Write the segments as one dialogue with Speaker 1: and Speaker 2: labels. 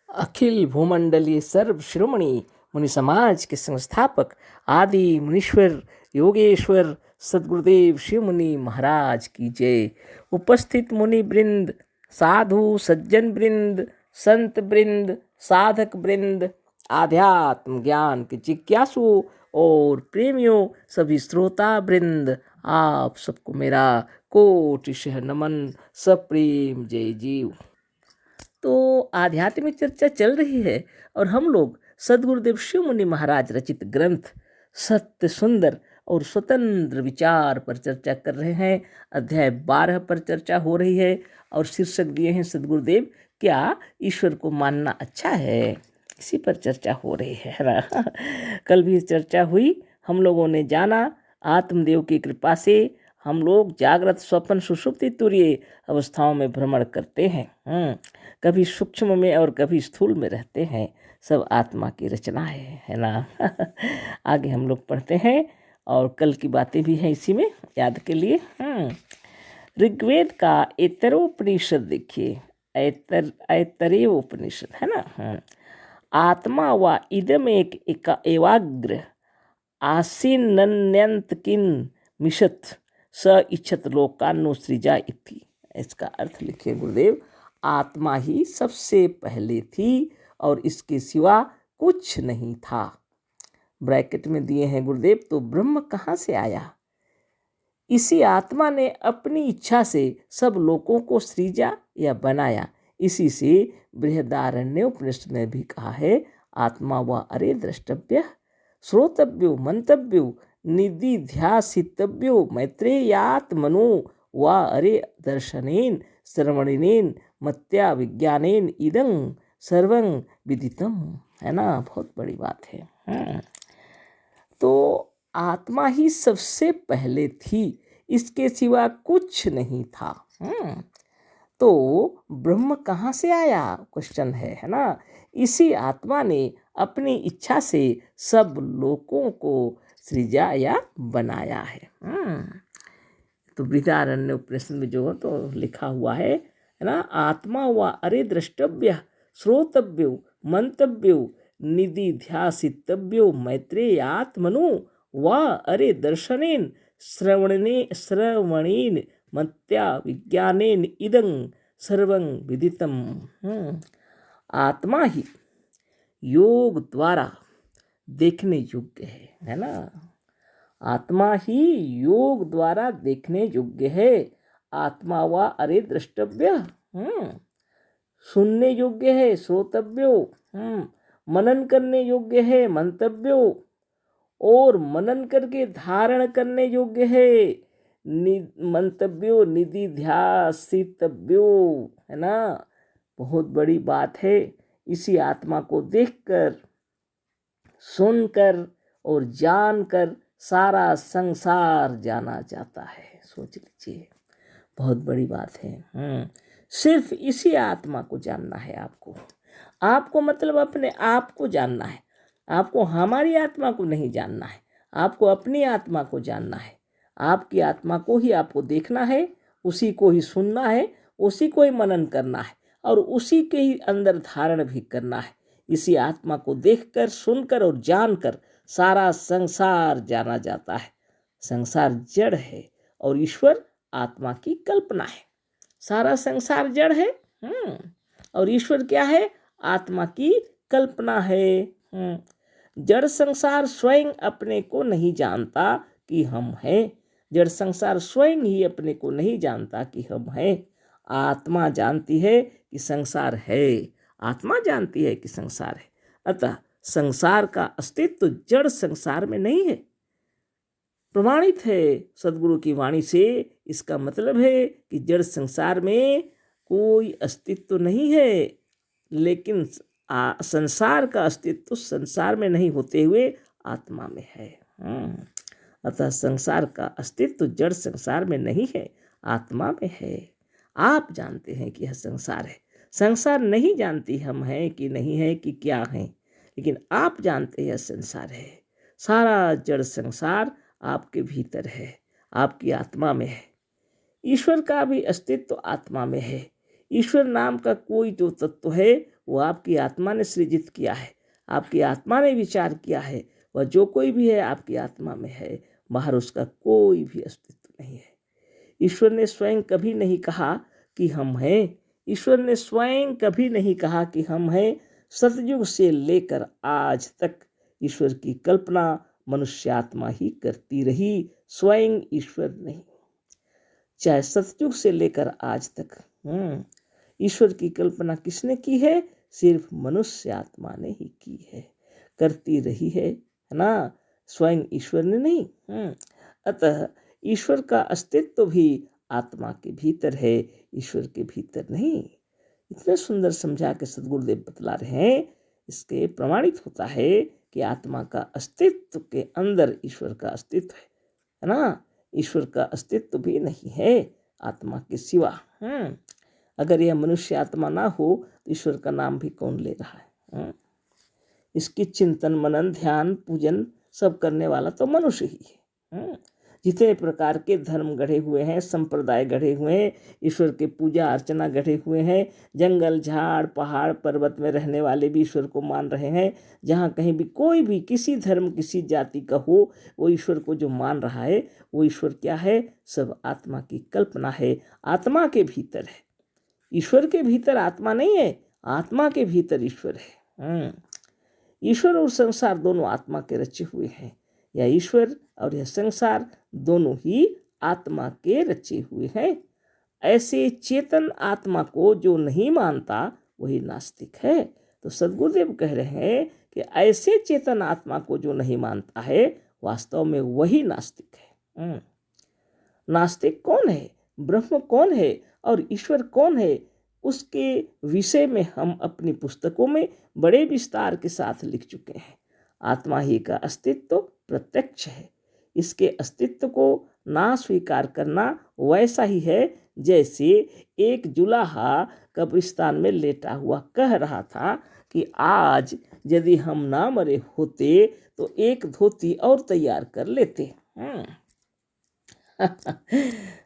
Speaker 1: अखिल भूमंडलीय सर्व शिरोमणि मुनि समाज के संस्थापक आदि मुनीश्वर योगेश्वर सदगुरुदेव शिव मुनि महाराज की जय। उपस्थित मुनि वृंद, साधु सज्जन वृंद, संत वृंद, साधक वृंद, आध्यात्म ज्ञान के जिज्ञासु और प्रेमियों, सभी श्रोता वृंद, आप सबको मेरा कोटिशः नमन, सप्रेम जय जीव। तो आध्यात्मिक चर्चा चल रही है और हम लोग सदगुरुदेव शिव मुनि महाराज रचित ग्रंथ सत्य सुंदर और स्वतंत्र विचार पर चर्चा कर रहे हैं। अध्याय 12 पर चर्चा हो रही है और शीर्षक दिए हैं सदगुरुदेव, क्या ईश्वर को मानना अच्छा है। इसी पर चर्चा हो रही है ना। कल भी चर्चा हुई, हम लोगों ने जाना आत्मदेव की कृपा से हम लोग जागृत स्वप्न सुषुप्ति तुरीय अवस्थाओं में भ्रमण करते हैं। कभी सूक्ष्म में और कभी स्थूल में रहते हैं। सब आत्मा की रचना है ना। आगे हम लोग पढ़ते हैं और कल की बातें भी हैं इसी में याद के लिए। ऋग्वेद का ऐतरोपनिषद देखिए, ऐतरेय उपनिषद है ना। आत्मा व इदम एक एवाग्र आसीन्यंत किन मिशत स इच्छत लोकान्नो सृजा इति। इसका अर्थ लिखे गुरुदेव, आत्मा ही सबसे पहले थी और इसके सिवा कुछ नहीं था। ब्रैकेट में दिए हैं गुरुदेव, तो ब्रह्म कहाँ से आया। इसी आत्मा ने अपनी इच्छा से सब लोगों को सृजा या बनाया। इसी से बृहदारण्य उपनिषद में भी कहा है, आत्मा व अरे द्रष्टव्य श्रोतव्यो मंतव्यो निदिध्यासितव्यो मैत्रेयात्मनो व अरे दर्शनेन श्रवणेन मत्या विज्ञानेन इदं सर्वं विदितम, है ना। बहुत बड़ी बात है। तो आत्मा ही सबसे पहले थी, इसके सिवा कुछ नहीं था। तो ब्रह्म कहाँ से आया, क्वेश्चन है ना। इसी आत्मा ने अपनी इच्छा से सब लोगों को सृजा या बनाया है। तो बृहदारण्य उपनिषद में जो तो लिखा हुआ है ना, आत्मा व अरे द्रष्टव्य श्रोतव्यो मंतव्यो निदिध्यासितव्यो मैत्रेयात्मनो व अरे दर्शनेन श्रवणेन मत्या विज्ञानेन इदं सर्वं विदितम। आत्मा ही योग द्वारा देखने योग्य है ना। आत्मा ही योग द्वारा देखने योग्य है। आत्मा व अरे द्रष्टव्य, सुनने योग्य है श्रोतव्यो, मनन करने योग्य है मंतव्यो, और मनन करके धारण करने योग्य है मंतव्यो निदिध्यासितव्यो, है ना। बहुत बड़ी बात है। इसी आत्मा को देखकर, सुनकर और जानकर सारा संसार जाना जाता है। सोच लीजिए, बहुत बड़ी बात है। सिर्फ इसी आत्मा को जानना है आपको मतलब अपने आप को जानना है। आपको हमारी आत्मा को नहीं जानना है, आपको अपनी आत्मा को जानना है। आपकी आत्मा को ही आपको देखना है, उसी को ही सुनना है, उसी को ही मनन करना है और उसी के ही अंदर धारण भी करना है। इसी आत्मा को देखकर, सुनकर और जानकर सारा संसार जाना जाता है। संसार जड़ है और ईश्वर आत्मा की कल्पना है। सारा संसार जड़ है और ईश्वर क्या है, आत्मा की कल्पना है। जड़ संसार स्वयं अपने को नहीं जानता कि हम हैं। जड़ संसार स्वयं ही अपने को नहीं जानता कि हम हैं। आत्मा जानती है कि संसार है, आत्मा जानती है कि संसार है। अतः संसार का अस्तित्व जड़ संसार में नहीं है। प्रमाणित है सदगुरु की वाणी से। इसका मतलब है कि जड़ संसार में कोई अस्तित्व नहीं है, लेकिन संसार का अस्तित्व संसार में नहीं होते हुए आत्मा में है। अतः संसार का अस्तित्व जड़ संसार में नहीं है, आत्मा में है। आप जानते हैं कि यह संसार है। संसार नहीं जानती हम हैं कि नहीं है कि क्या है, लेकिन आप जानते हैं संसार है। सारा जड़ संसार आपके भीतर है, आपकी आत्मा में है। ईश्वर का भी अस्तित्व आत्मा में है। ईश्वर नाम का कोई जो तत्व है वो आपकी आत्मा ने सृजित किया है, आपकी आत्मा ने विचार किया है। वह जो कोई भी है आपकी आत्मा में है, बाहर उसका कोई भी अस्तित्व नहीं है। ईश्वर ने स्वयं कभी नहीं कहा कि हम हैं। ईश्वर ने स्वयं कभी नहीं कहा कि हम हैं। सतयुग से लेकर आज तक ईश्वर की कल्पना मनुष्यात्मा ही करती रही, स्वयं ईश्वर नहीं। चाहे सतयुग से लेकर आज तक ईश्वर की कल्पना किसने की है? सिर्फ मनुष्य आत्मा ने ही की है, करती रही है ना, स्वयं ईश्वर ने नहीं। अतः ईश्वर का अस्तित्व भी आत्मा के भीतर है, ईश्वर के भीतर नहीं। इतने सुंदर समझा के सद्गुरुदेव बतला रहे हैं, इसके प्रमाणित होता है कि आत्मा का अस्तित्व के अंदर ईश्वर का अस्तित्व है ना। ईश्वर का अस्तित्व भी नहीं है आत्मा के सिवा। अगर यह मनुष्य आत्मा ना हो तो ईश्वर का नाम भी कौन ले रहा है? इसकी चिंतन मनन ध्यान पूजन सब करने वाला तो मनुष्य ही है। जितने प्रकार के धर्म गढ़े हुए हैं, संप्रदाय गढ़े हुए हैं, ईश्वर के पूजा अर्चना गढ़े हुए हैं, जंगल झाड़ पहाड़ पर्वत में रहने वाले भी ईश्वर को मान रहे हैं। जहाँ कहीं भी कोई भी किसी धर्म किसी जाति का हो, वो ईश्वर को जो मान रहा है वो ईश्वर क्या है? सब आत्मा की कल्पना है, आत्मा के भीतर है। ईश्वर के भीतर आत्मा नहीं है, आत्मा के भीतर ईश्वर है। ईश्वर और संसार दोनों आत्मा के रचे हुए हैं। यह ईश्वर और यह संसार दोनों ही आत्मा के रचे हुए हैं। ऐसे चेतन आत्मा को जो नहीं मानता वही नास्तिक है। तो सद्गुरुदेव कह रहे हैं कि ऐसे चेतन आत्मा को जो नहीं मानता है वास्तव में वही नास्तिक है। नास्तिक कौन है, ब्रह्म कौन है और ईश्वर कौन है, उसके विषय में हम अपनी पुस्तकों में बड़े विस्तार के साथ लिख चुके हैं। आत्मा ही का अस्तित्व प्रत्यक्ष है। इसके अस्तित्व को ना स्वीकार करना वैसा ही है जैसे एक जुलाहा कब्रिस्तान में लेटा हुआ कह रहा था कि आज यदि हम ना मरे होते तो एक धोती और तैयार कर लेते।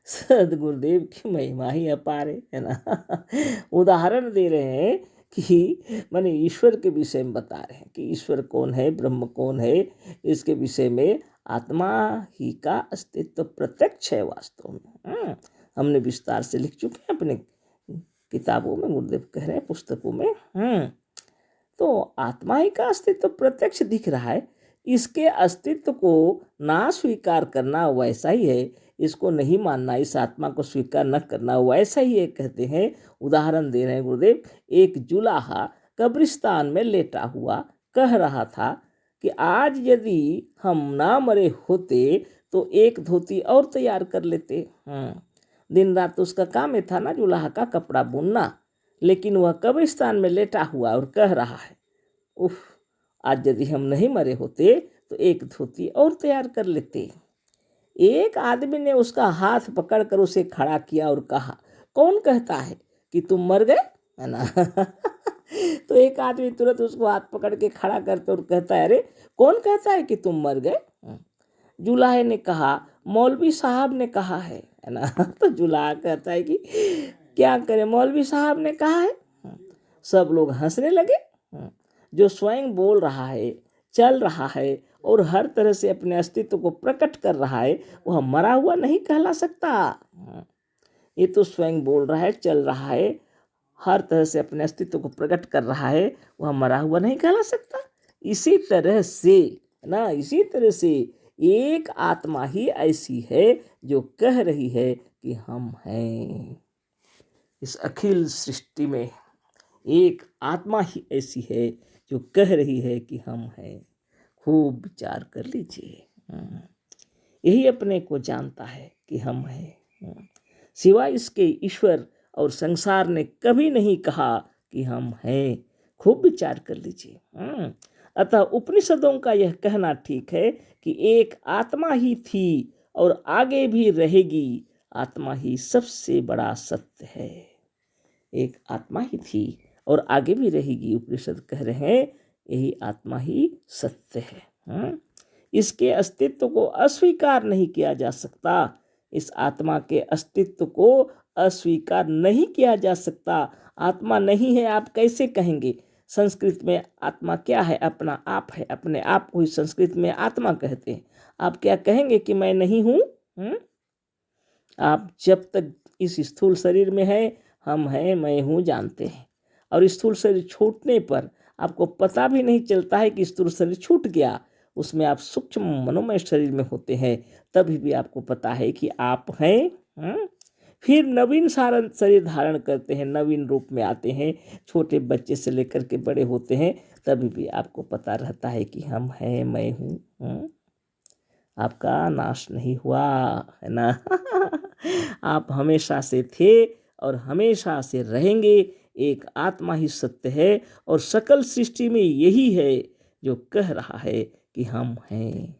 Speaker 1: सदगुरुदेव की महिमा ही अपार है ना। उदाहरण दे रहे हैं कि माने ईश्वर के विषय में बता रहे हैं कि ईश्वर कौन है, ब्रह्म कौन है। इसके विषय में आत्मा ही का अस्तित्व प्रत्यक्ष है वास्तव में। हमने विस्तार से लिख चुके हैं अपने किताबों में, गुरुदेव कह रहे हैं पुस्तकों में। तो आत्मा ही का अस्तित्व प्रत्यक्ष दिख रहा है। इसके अस्तित्व को ना स्वीकार करना वैसा ही है, इसको नहीं मानना, इस आत्मा को स्वीकार न करना वैसा ही है। कहते हैं, उदाहरण दे रहे हैं गुरुदेव, एक जुलाहा कब्रिस्तान में लेटा हुआ कह रहा था कि आज यदि हम ना मरे होते तो एक धोती और तैयार कर लेते। दिन रात उसका काम था ना जुलाहा का कपड़ा बुनना, लेकिन वह कब्रिस्तान में लेटा हुआ और कह रहा है, उफ, आज यदि हम नहीं मरे होते तो एक धोती और तैयार कर लेते। एक आदमी ने उसका हाथ पकड़कर उसे खड़ा किया और कहा, कौन कहता है कि तुम मर गए, है ना। तो एक आदमी तुरंत उसको हाथ पकड़ के खड़ा करता और कहता है, अरे कौन कहता है कि तुम मर गए? जुलाहे ने कहा, मौलवी साहब ने कहा है ना। तो जुलाहा कहता है कि क्या करें, मौलवी साहब ने कहा है। सब लोग हंसने लगे। जो स्वयं बोल रहा है, चल रहा है और हर तरह से अपने अस्तित्व को प्रकट कर रहा है, वह मरा हुआ नहीं कहला सकता। ये तो स्वयं बोल रहा है, चल रहा है, हर तरह से अपने अस्तित्व को प्रकट कर रहा है, वह मरा हुआ नहीं कहला सकता। इसी तरह से एक आत्मा ही ऐसी है जो कह रही है कि हम हैं। इस अखिल सृष्टि में एक आत्मा ही ऐसी है जो कह रही है कि हम हैं। खूब विचार कर लीजिए। यही अपने को जानता है कि हम हैं। सिवाय इसके ईश्वर और संसार ने कभी नहीं कहा कि हम हैं। खूब विचार कर लीजिए। अतः उपनिषदों का यह कहना ठीक है कि एक आत्मा ही थी और आगे भी रहेगी। आत्मा ही सबसे बड़ा सत्य है। एक आत्मा ही थी और आगे भी रहेगी। उपनिषद कह रहे हैं यही आत्मा ही सत्य है। इसके अस्तित्व को अस्वीकार नहीं किया जा सकता। इस आत्मा के अस्तित्व को अस्वीकार नहीं किया जा सकता। आत्मा नहीं है आप कैसे कहेंगे? संस्कृत में आत्मा क्या है? अपना आप है, अपने आप को ही संस्कृत में आत्मा कहते हैं। आप क्या कहेंगे कि मैं नहीं हूँ? आप जब तक इस स्थूल शरीर में है, हम हैं, मैं हूँ जानते हैं, और स्थूल शरीर छूटने पर आपको पता भी नहीं चलता है कि स्थूल शरीर छूट गया, उसमें आप सूक्ष्म मनोमय शरीर में होते हैं, तभी भी आपको पता है कि आप हैं। फिर नवीन सारण शरीर धारण करते हैं, नवीन रूप में आते हैं, छोटे बच्चे से लेकर के बड़े होते हैं, तभी भी आपको पता रहता है कि हम हैं, मैं हूँ। आपका नाश नहीं हुआ है ना। आप हमेशा से थे और हमेशा से रहेंगे। एक आत्मा ही सत्य है और सकल सृष्टि में यही है जो कह रहा है कि हम हैं,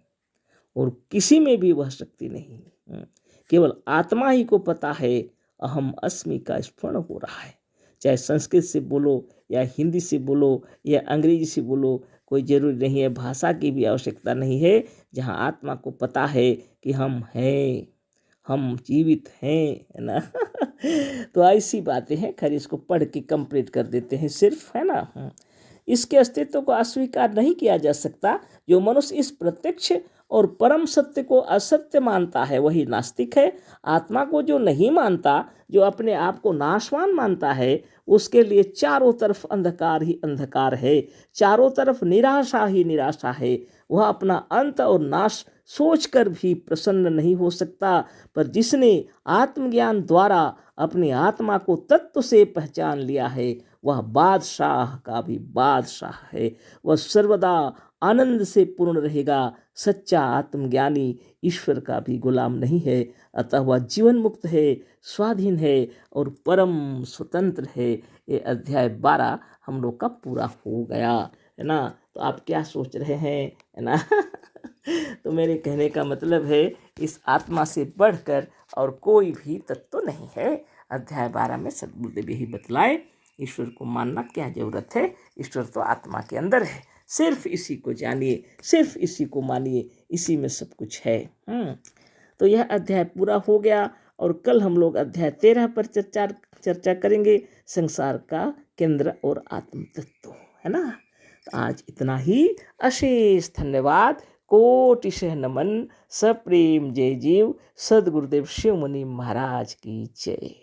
Speaker 1: और किसी में भी वह शक्ति नहीं। केवल आत्मा ही को पता है अहम अस्मि का स्फुरण हो रहा है। चाहे संस्कृत से बोलो या हिंदी से बोलो या अंग्रेजी से बोलो, कोई जरूरी नहीं है, भाषा की भी आवश्यकता नहीं है। जहाँ आत्मा को पता है कि हम हैं, हम जीवित हैं, है ना। तो ऐसी बातें हैं। खैर, इसको पढ़ के कंप्लीट कर देते हैं सिर्फ, है ना। इसके अस्तित्व को अस्वीकार नहीं किया जा सकता। जो मनुष्य इस प्रत्यक्ष और परम सत्य को असत्य मानता है वही नास्तिक है। आत्मा को जो नहीं मानता, जो अपने आप को नाशवान मानता है, उसके लिए चारों तरफ अंधकार ही अंधकार है, चारों तरफ निराशा ही निराशा है। वह अपना अंत और नाश सोचकर भी प्रसन्न नहीं हो सकता। पर जिसने आत्मज्ञान द्वारा अपनी आत्मा को तत्व से पहचान लिया है, वह बादशाह का भी बादशाह है। वह सर्वदा आनंद से पूर्ण रहेगा। सच्चा आत्मज्ञानी ईश्वर का भी गुलाम नहीं है, अतः वह जीवन मुक्त है, स्वाधीन है और परम स्वतंत्र है। ये अध्याय 12 हम लोग का पूरा हो गया, है ना। तो आप क्या सोच रहे हैं, है ना। तो मेरे कहने का मतलब है, इस आत्मा से बढ़कर और कोई भी तत्व नहीं है। अध्याय 12 में सद्गुरुदेव यही बतलाए। ईश्वर को मानना क्या जरूरत है, ईश्वर तो आत्मा के अंदर है। सिर्फ इसी को जानिए, सिर्फ इसी को मानिए, इसी में सब कुछ है। तो यह अध्याय पूरा हो गया और कल हम लोग अध्याय 13 पर चर्चा करेंगे, संसार का केंद्र और आत्म तत्व, है ना। तो आज इतना ही। अशेष धन्यवाद, कोटिशः नमन, सप्रेम जय जीव। सद्गुरुदेव शिव मुनि महाराज की जय।